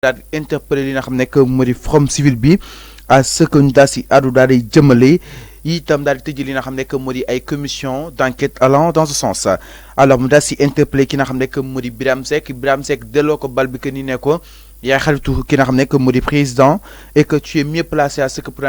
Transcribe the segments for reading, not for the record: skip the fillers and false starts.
daal di interpellé li nga xam nekk moo di forum civil bi à ce que ñu daal si àddu daal di jëmale itam daal di tëj li nga xam nekk moo di ay commission d'enquête allant dans ce sens alors mu daal si interpellé ki nga xam nekk moo di Birame Seck delloo ko bal bi que ni ne ko yaay xaritu ki nga xam nekk moo di président et que tu es mieux placé à ce que pour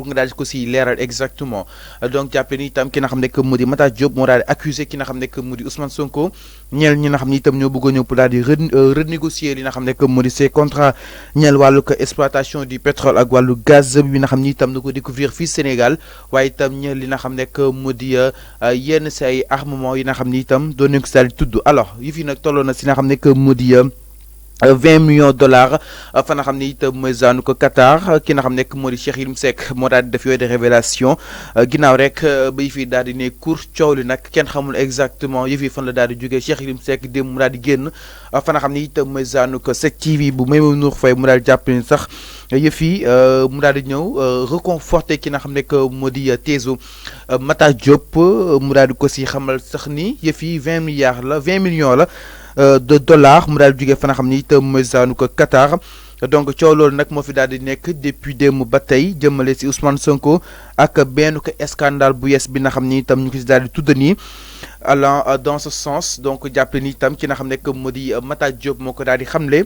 nga daal di ko si leeral exactement donc jàppale ni itam ki nga xam nekk moo di Matar Diop moo daal di accusé ki nga xam nekk moo di Ousmane Sonko ñeel ñi nga xam ni itam ñoo bëgg a ñëw pour daal di renégocier li nga xam nekk moo di ces contrats ñeel wàllu ko exploitation du pétrole ak wàllu gaz bi nga xam ni itam na ko découvrir fii Sénégal waaye itam ñeel li nga xam nekk moo di yenn si ay armement yi nga xam ni itam doon nañ ko si daal di tudd alors yi fi nag tolloo na si nga xam nekk moo di 20 millions de dollars fa nga xam ne itam mooy zaanu ko Qatar ki nga xam nekk moo di Cheikh Yérim Seck moo daal di def yooyu de révélation ginnaaw rek ba yëf yi daal di ne cour coow li nag kenn xamul exactement yëf yi fan la daal di jógee Cheikh Yérim Seck démb mu daal di génn fa nga xam ne itam mooy zaanu ko 7TV bu Maïmouna Ndour Faye mu daal di jàpp ni sax yëf yi mu daal di ñëw reconforter ki nga xam nekk moo di teesu Matar Diop mu daal di ko si xamal sax ni yëf yi 20 millions la. De dollars mu daal di jógee fa nga xam ni itam mooy zaanu ko Qatar donc coow loolu nag moo fi daal di nekk depuis démb ba tey jëmale si Ousmane Sonko ak benn ko scandale bu yes bi nga xam ni itam ñu ko si daal di tudd nii allant dans ce sens donc jàppale ni itam ki nga xam nekk moo di Matar Diop moo ko daal di xamle.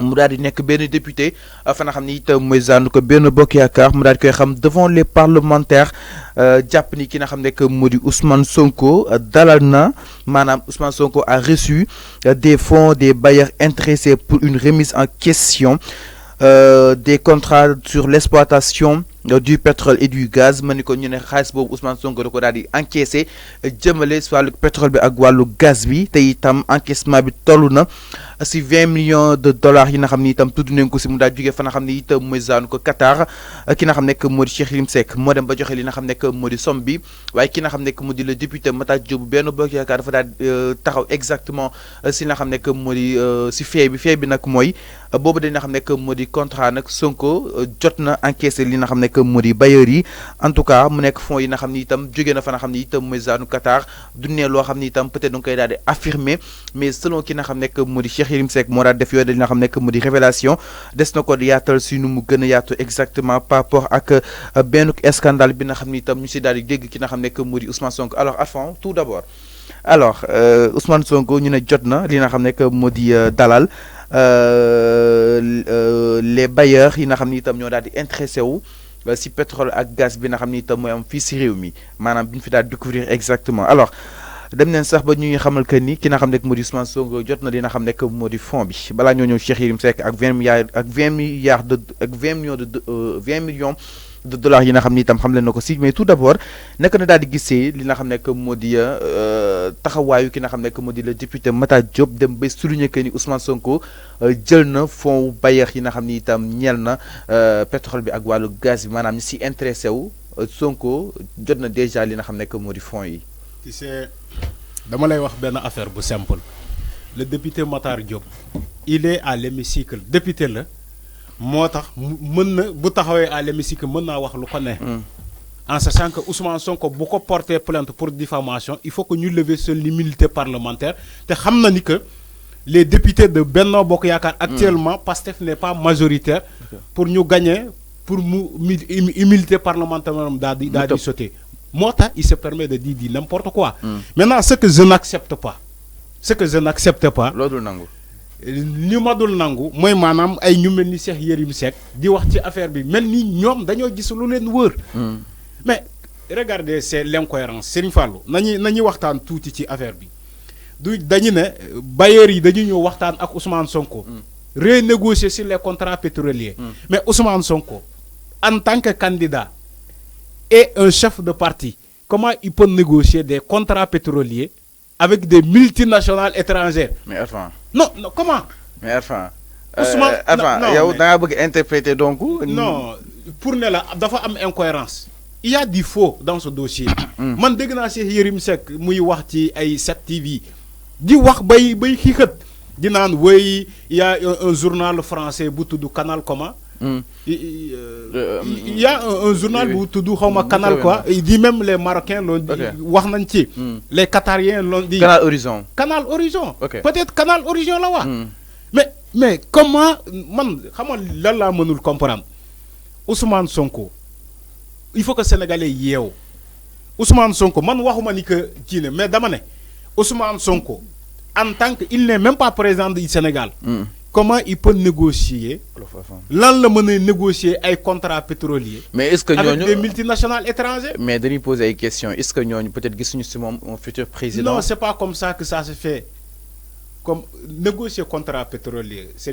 mu daal di nekk benn député fa nga xam ni itam mooy zaanu ko benn bokk yaakaar mu daal di koy xam devant les parlementaires jàpp ni ki nga xam nekk moo di Ousmane Sonko dalal na maanaam Ousmane Sonko a reçu des fonds des bailleurs intéressés pour une remise en question des contrats sur l'exploitation du pétrole et du gaz ma ni ko ñu ne xaalis boobu Ousmane Sonko da ko daal di encaissé jëmale si wàllu pétrole bi ak wàllu gaz bi te itam encaissement bi toll na si 20 millions de dollars yi nga xam ni itam tudd nañ ko si mu daal jógee fa nga xam ni itam mooy zaanu ko Qatar ki nga xam nekk moo di Cheikh Yérim Seck moo dem ba joxe li nga xam nekk moo di somme bi waaye ki nga xam nekk moo di le député Matar Diop benn bokk yaakaar dafa daal taxaw exactement si nga xam nekk moo di si fee bi nag mooy boobu dañ nga xam nekk moo di contrat nag Sonko jot na encaissé li nga xam nekk moo di bailleurs yi en tout cas mu nekk fonds yi nga xam ni itam jóge na fa nga xam ni itam mooy zaanu Qatar du ne loo xam ni itam peut-être danga koy daal di affirmer mais selon ki nga xam nekk moo di Cheikh Yérim Seck moo daal def yooyu da li nga xam nekk moo di révélation des na ko yaatal si nu mu gën a yaatu exactement par rapport ak benn scandale bi nga xam ni itam ñu si daal di dégg ki nga xam nekk moo di Ousmane Sonko alors avant tout d'abord alors Ousmane Sonko ñu ne jot na li nga xam nekk moo di dalal les bailleurs yi nga xam ni itam ñoo daal di intéressé wu si pétrole ak gaz bi nga xam ni itam mooy am fii si réew mi maanaam bi ñu fi daal découvrir exactement alors dem neen sax ba ñuy xamal que ni ki nga xam nekk moo di Ousmane Sonko jot na li nga xam nekk moo di fond bi balaa ñoo ñëw Cheikh Yérim Seck ak 20 millions de dollars yi nga xam ni itam xam leen na ko si mais tout d'abord nekk na daal di gisee li nga xam nekk moo di taxawaayu ki nga xam nekk moo di le député Matar Diop dem ba souligner que ni Ousmane Sonko jël na fonds bailleurs yi nga xam ni itam ñeel na pétrole bi ak wàllu gaz bi maanaam ñi si intéressé wu Sonko jot na déjà li nga xam nekk moo di fonds yi. tu sais dama lay wax benn affaire bu simple le député Matar Diop il est à l'hémicycle député la moo tax mën na bu taxawee à l'hémicycle mën naa wax lu ko ne en sachant que Ousmane Sonko bu ko porter plainte pour diffamation il faut que ñu lever seule l'immunité parlementaire te xam na ni que les députés de Benno Bokk Yaakaar actuellement Pastef n'est pas majoritaire pour ñu gagner pour mu immunité parlementaire daal di sauter moo tax il se permet de dire n'importe quoi maintenant ce que je n'accepte pas loolu nangu li ma dul nangu mooy maanaam ay ñu mel ni Cheikh Yérim Seck di wax ci affaire bi mel ni ñoom dañoo gis lu leen wër mais regardez c'est l'incohérence Serigne Fallou nañuy waxtaan tuuti ci affaire bi du dañu ne bailleurs yi dañu ñëw waxtaan ak Ousmane Sonko renégocier sur les contrats pétroliers mais Ousmane Sonko en tant que candidat et un chef de parti comment il peut négocier des contrats pétroliers avec des multinationales étrangères mais enfin non comment mais enfin Ousmane yow da nga bëgg interpréter donc non pour ne la dafa am incohérence il y a du faux dans ce dossier man dégg naa Cheikh Yérim Seck muy wax ci ay 7TV di wax bay xiixat di naan wéy il y a un journal français bu tudd Canal comment il y a un journal bu tudd xawma Canal quoi il dit même les Marocains l'ont dit wax nañ ci les Qatariens l'ont dit Canal Horizon peut-être Canal Horizon la wax mais mais comment man xam nga lan laa mënul comprendre Ousmane Sonko il faut que sénégalais yeewu Ousmane Sonko man waxuma ni que kii ne mais dama ne Ousmane Sonko en tant que il n'est même pas président du Sénégal. Comment il peut négocier lan la mën a négocier ay contrats pétroliers. Mais est-ce que avec des multinationales étrangères. Mais dañuy poser ay questions est-ce que ñooñu peut-être gisuñu si moom un futur président. Non, c'est pas comme ça que ça se fait. Comme négocier contrat pétrolier, c'est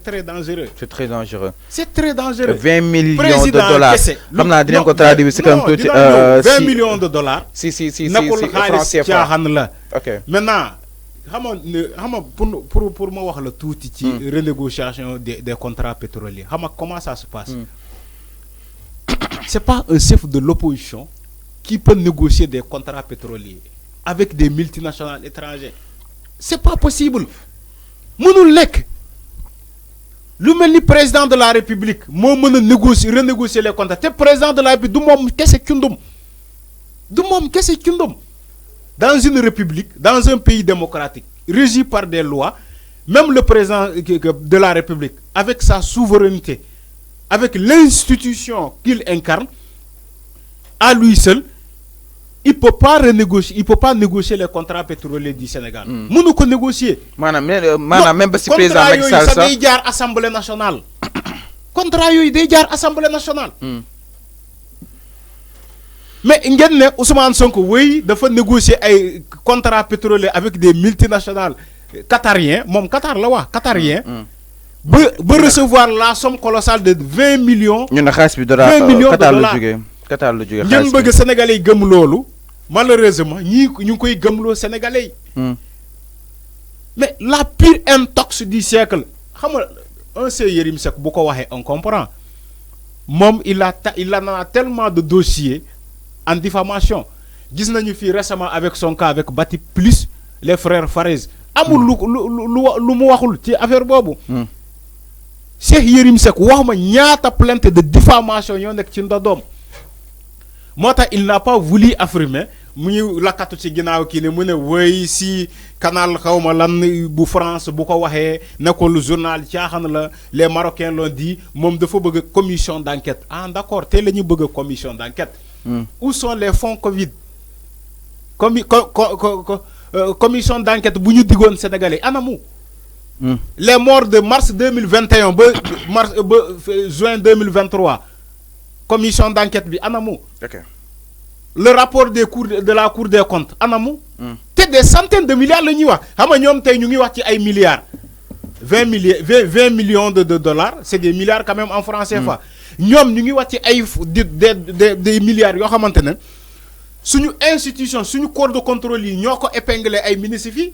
très dangereux. C'est très dangereux. C'est très dangereux. 20 millions de dollars. Xam naa dinañ ko traduire c'est comme 20 millions de dollars. Si nakul xaalis caaxaan la. OK. Maintenant, xam nga pour ma wax la tuuti ci renégociation des contrats pétroliers. Xam nga comment ça se passe? C'est pas un chef de l'opposition qui peut négocier des contrats pétroliers avec des multinationales étrangères. C'est pas possible. Mënul nekk. Lu melni président de la République mo meuna renégocier les contrats. Té président de la République du mom kessé cundum. Du mom kessé cundum. Dans une république, dans un pays démocratique, régi par des lois, même le président de la République, avec sa souveraineté, avec l'institution qu'il incarne, à lui seul, il peut pas renégocier, il peut pas négocier les contrats pétroliers du Sénégal. Mënu ko négocier. Manam même si président Macky Sall ça day jaar Assemblée nationale. Contrat yoy day jaar Assemblée nationale. Mais ngeen ne Ousmane Sonko oui dafa négocier ay contrats pétroliers avec des multinationales qatariens, mom Qatar la wax, qatarien. Ba recevoir la somme colossale de 20 millions. Ñu na xaalis bi dara Qatar la jógee. Qatar la jógee xaalis. Ñun bëgg Sénégalais yi gëm loolu. Malheureusement ñi ñu koy gëmloo Sénégalais yi. Mais la pire intox du siècle xam nga un c'est Yérim Seck bu ko waxee on comprend moom il en a tellement de dossiers en diffamation gis nañu fi récemment avec son cas avec Bati Plus les frères Farez amul lu mu waxul ci affaire boobu. Cheikh Yérim Seck wax ma ñaata plainte de diffamation ñoo nekk ci ndodoom moo tax il n'a pas voulu affirmer mu ñu lakkatu ci ginnaaw kii ne mu ne wéy si canal xawma lan bu France bu ko waxee nekkul journal caaxaan la les Marocains l'ont dit moom dafa bëgg commission d'enquête. Ah d'accord tey la ñu bëgg commission d'enquête. Où sont les fonds Covid? Commission d'enquête bu ñu diggoon Sénégalais anamu. Les morts de mars 2021 ba juin 2023 commission d'enquête bi anamu. OK. Le rapport de la Cour des comptes anamu. C'est des centaines de milliards la ñuy wax xam nga ñoom tey ñu ngi wax ci ay milliards. 20 millions de dollars c'est des milliards quand même en francs CFA. ñoom ñu ngi wax ci ay des milliards yoo xamante ne suñu institution suñu corps de contrôle yi ñoo ko épinglé ay ministres yi.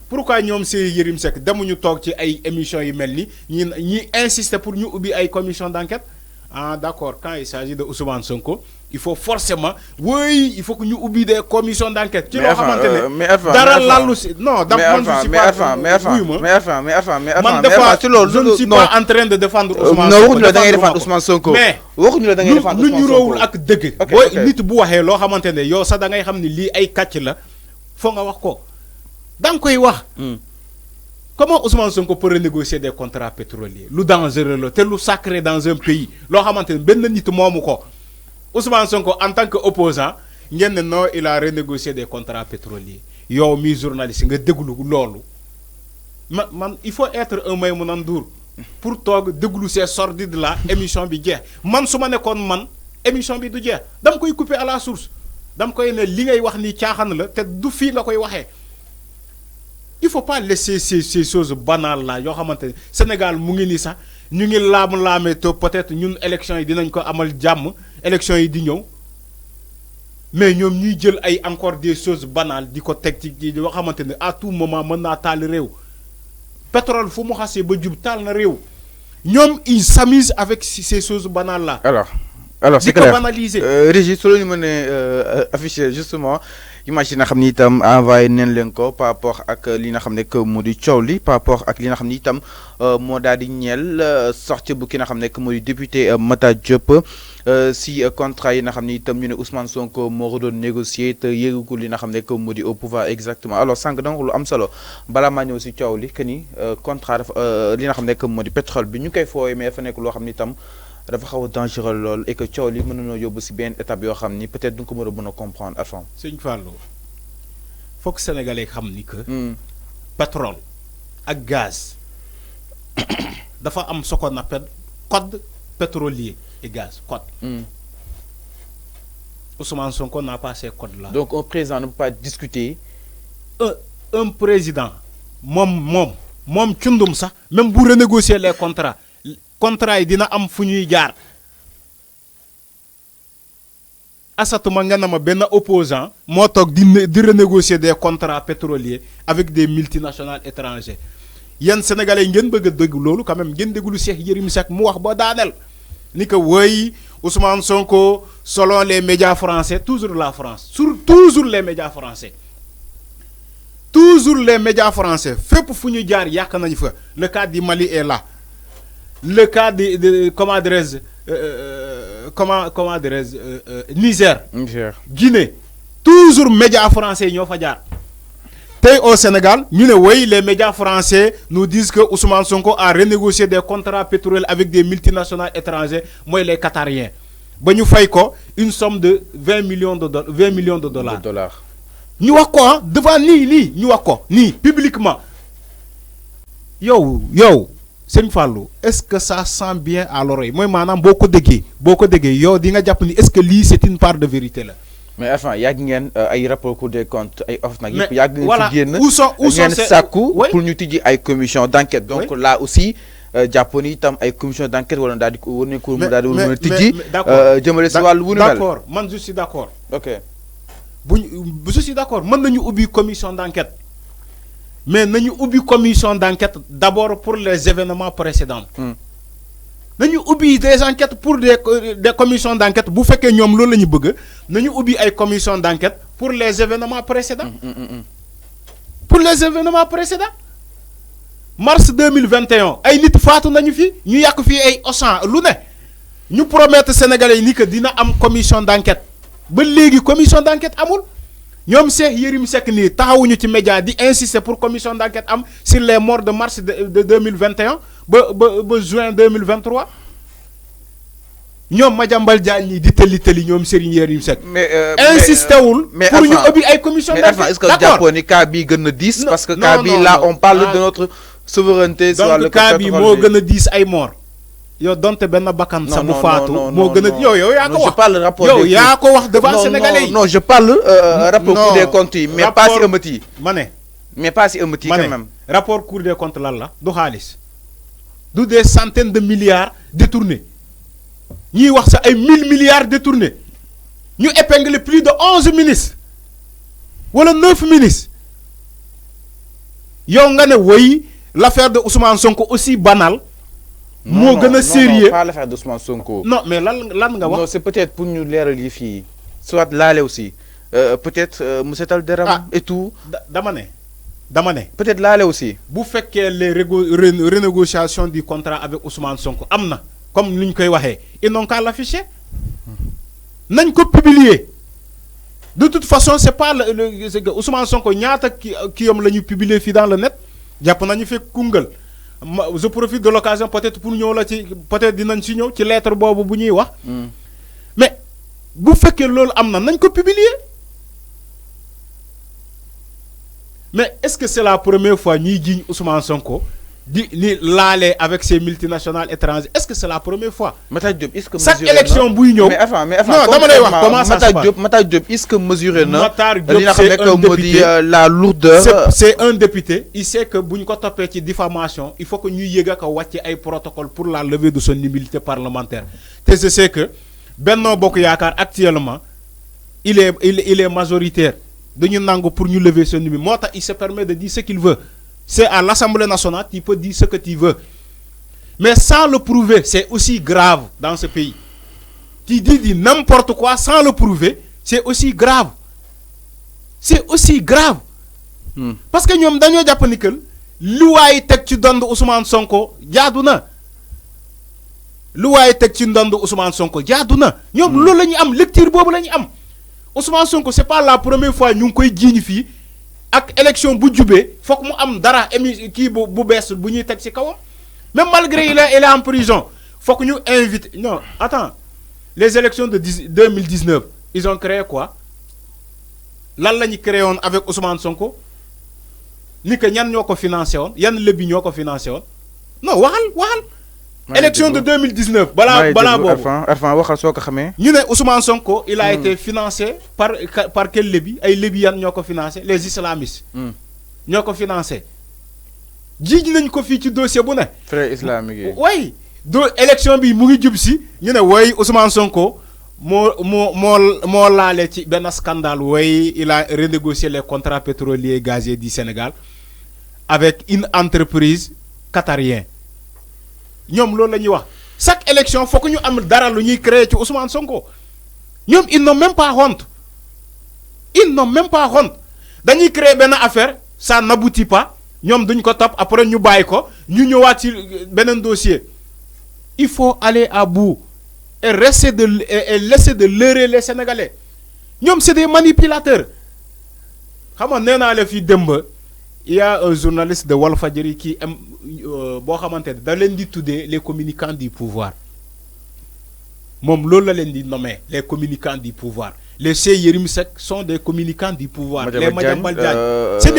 Pourquoi ñoom c'est Yérim Seck demuñu toog ci ay émissions yu mel ni ñi insister pour ñu ubbi ay commission d'enquête? Ah d'accord quand il s'agit de Ousmane Sonko il faut forcément oui il faut que ñu ubbi des commissions d'enquête. ci loo xamante ne dara lallu si non. Je ne suis pas en train de défendre Ousmane Sonko. waxuñu la da ngay défendre Ousmane Sonko. mais waxuñu la da ngay défendre Ousmane Sonko. lu ñu roowul ak dëgg. booy nit bu waxee loo xamante ne yow sax da ngay xam ni lii ay kàcc la foo nga wax ko. Dans quoi wax comment Ousmane Sonko peut renégocier des contrats pétroliers lu dangereux la te lu sacré dans un pays loo xamante ne benn nit moomu ko Ousmane Sonko en tant que opposant ngeen ne non il a renégocié des contrats pétroliers yow mi journaliste nga déglu loolu man il faut être un Maïmouna Ndour pour toog déglu ces sordides là émission bi jeex man su ma nekkoon man émission bi du jeex dama koy couper à la source dama koy ne li ngay wax ni caaxaan la te du fii nga koy waxee. Il faut pas laisser ces choses banales là yoo xamante ne Sénégal mu ngi nii sax ñu ngi laam-laamee te peut-être ñun élection yi dinañ ko amal jàmm élection yi di ñëw mais ñoom ñuy jël ay encore des choses banales di ko teg ci yoo xamante ne à tout moment mën naa taal réew pétrole fu mu xasee ba jub taal na réew ñoom ils s'amusent avec ces choses banales là. Alors c'est clair banaliser. Régis su la ñu mën a afficher justement imagine nga xam ni itam envoyé neen leen ko par rapport ak li nga xam ne que moo di coow li par rapport ak li nga xam ni itam moo daal di ñeel sortie bu ki nga xam ne que moo di député Matar Diop si contrat yi nga xam ni itam ñu ne Ousmane Sonko moo ko doon négocier te yëgagul li nga xam ne que moo di au pouvoir exactement alors sànq donc lu am solo balaa maa ñëw si coow li que ni contrat dafa li nga xam ne que moo di pétrole bi ñu koy fooyee mais dafa nekk loo xam ni itam dafa xaw a dangereux lool et que coow li mën nañoo yóbbu si benn étape yoo xam ni peut-être du ko mën a comprendre à fond. Sëñ Fallou foog sénégalais xam ni que. pétrole ak gaz dafa am ce qu'on appelle code pétrolier et gaz code. Ousmane Sonko n'a pas ces codes-là. Donc un président ne peut pas discuter. Un président moom cundum sax même bu renégocier les contrats yi dina am fu ñuy jaar. Asatuma nga na ma benn opposant moo toog di renégocier des contrats pétroliers avec des multinationales étrangères yéen sénégalais yi ngeen bëgg a dégg loolu quand même ngeen déglu Cheikh Yérim Seck mu wax ba daaneel ni que woy Ousmane Sonko selon les médias français toujours la France toujours les médias français fépp fu ñu jaar yàq nañu fa le cas du Mali est là le cas de comment dirais-je comment dirais-je Niger. Guinée toujours médias français ñoo fa jaar tey au Sénégal ñu ne woy les médias français nous disent que Ousmane Sonko a renégocié des contrats pétroliers avec des multinationales étrangères mooy les Qatariens ba ñu fay ko une somme de 20 millions de dollars. ñu wax ko devant nii ñu wax ko nii publiquement yow Sëñ Fallou est-ce que ça sent bien à l'oreille mooy maanaam boo ko déggee yow di nga jàpp ni est-ce que lii c'est une part de vérité là. mais enfin yàgg ngeen ay rapport Cour des comptes ay OFNAC yëpp yàgg ngeen fi génn ngeen sàkku pour ñu tijji ay commission d'enquête donc là aussi jàppoon itam ay commission d'enquête wala daal di ko war nañ ko daal di mën a tijji jëmale si wàllu wu nu mel. d'accord man je suis d'accord. ok je suis d'accord mën nañu ubbi commission d'enquête mais nañu ubbi commission d'enquête d'abord pour les événements précédents. nañu ubbi des enquêtes pour des commissions d'enquête bu fekkee ñoom loolu la ñu bëgg nañu ubbi ay commission d'enquête pour les événements précédents. pour les événements précédents. mars 2021 ay nit faatu nañu fi ñu yàq fii ay Auchan lu ne ñu promettre sénégalais yi ni que dina am commission d'enquête ba léegi commission d'enquête amul. ñoom Cheikh Yérim Seck nii taxawuñu ci média di insister pour commission d'enquête am sur les morts de mars de 2021 ba juin 2023 ñoom Madiambal Diagne ñii di tëli ñoom Serigne Yérim Seck. insister wul pour ñu ubbi ay commission d'enquête. mais est-ce que jàppoon ni cas bii gën a diis. parce que cas bii là on parle de notre souveraineté. sur le cas bii moo gën a diis ay morts. yow donte benn bakkan sa bu faatu moo gën a yow yaa ko wax. je parle rapport yow yaa ko wax devant sénégalais yi. non je parle rapport Cour des comptes yi mais pas si ëmmët yi. mais pas si ëmmët yi quand même. rapport Cour des comptes lan la du xaalis du des centaines de milliards détournés ñiy wax sa ay 1000 milliards détournés ñu épinglé plus de 11 ministres wala 9 ministres yow nga ne woy l'affaire de Ousmane Sonko aussi banale. moo gën a sérieux non pas l'affaire d'Ousmane Sonko. non mais lan nga wax. non c'est peut-être pour ñu leeral yi fii soit laale aussi peut-être mu setal deram et tout. dama ne. peut-être laale aussi. bu fekkee les renégociations du contrat avec Ousmane Sonko am na comme ni ñu koy waxee ils n'ont qu'à l'afficher nañ ko publier de toute façon c'est pas c'est que Ousmane Sonko ñaata ki yom la ñu publier fii dans le net jàpp nañu fekk Koungheul. je profite de l'occasion peut-être pour ñëw la ci peut-être dinañ si ñëw ci lettre boobu bu ñuy wax. mais bu fekkee loolu am na nañ ko publier mais est-ce que c'est la première fois ñuy jiiñ Ousmane Sonko ni laalee avec ces multinationales étrangères est-ce que c'est la première fois. Matar Diop est-ce que chaque élection buy ñëw. mais enfin non dama lay wax comment ça se passe. Matar Diop est-ce que mesuré na. Matar Diop c'est un député la lourdeur. c'est un député il sait que bu ñu ko toppee ci diffamation il faut que ñuy yëg ak wàcce ay protocole pour la levée de son immunité parlementaire te je sais que Benno Bokk Yaakaar actuellement il est majoritaire dañu nangu pour ñu lever son immunité moo tax il se permet de dire ce qu'il veut. C'est à l'Assemblée nationale, tu peux dire ce que tu veux. Mais sans le prouver, c'est aussi grave dans ce pays. Tu dis n'importe quoi sans le prouver, c'est aussi grave. c'est aussi grave. Parce que ñoom dañoo jàpp ni que lu waay teg ci ndond Ousmane Sonko jaadu na. lu waay teg ci ndond Ousmane Sonko jaadu na. ñoom loolu la ñu am lecture boobu la ñu am. Ousmane Sonko c'est pas la première fois ñu ngi koy jiiñ fii ak élection bu jubee foog mu am dara kii bu bees bu ñuy teg ci kawam. Même malgré il est en prison foog ñu invite non attends les élections de 2019 ils ont créé quoi lan la ñu créé woon avec Ousmane Sonko ni que ñan ñoo ko financé woon yan lëbbi ñoo ko financé woon non waxal. élection de 2019 balaa boobu Arfan waxal soo ko xamee. ñu ne Ousmane Sonko il a été financé par quel lëbbi ay lëbbi yan ñoo ko financé les islamistes. ñoo ko financé. jiiñ nañ ko fii ci dossier bu ne. frère islamique yi. way élection bi mu ngi jub si ñu ne way Ousmane Sonko moo laale ci benn scandale way il a renégocié les contrats pétroliers et gaziers du Sénégal avec une entreprise qatarienne ñoom loolu la ñuy wax chaque élection faut que ñu am dara lu ñuy créer ci Ousmane Sonko ñoom ils n'ont même pas honte dañuy créer benn affaire ça n'aboutit pas. ñoom duñ ko topp après ñu bàyyi ko ñu ñëwaat ci beneen dossier il faut aller à bout et laisser de leurrer les Sénégalais ñoom c'est des manipulateurs xam nga nee naa la fii démb il y a un journaliste de Walfadjri qui boo xamante ne da leen di tuddee les communicants du pouvoir moom loolu la leen di nommer les communicants du pouvoir les Cheikh Yérim Seck sont des communicants du pouvoir. les Madiambal Diagne c'est des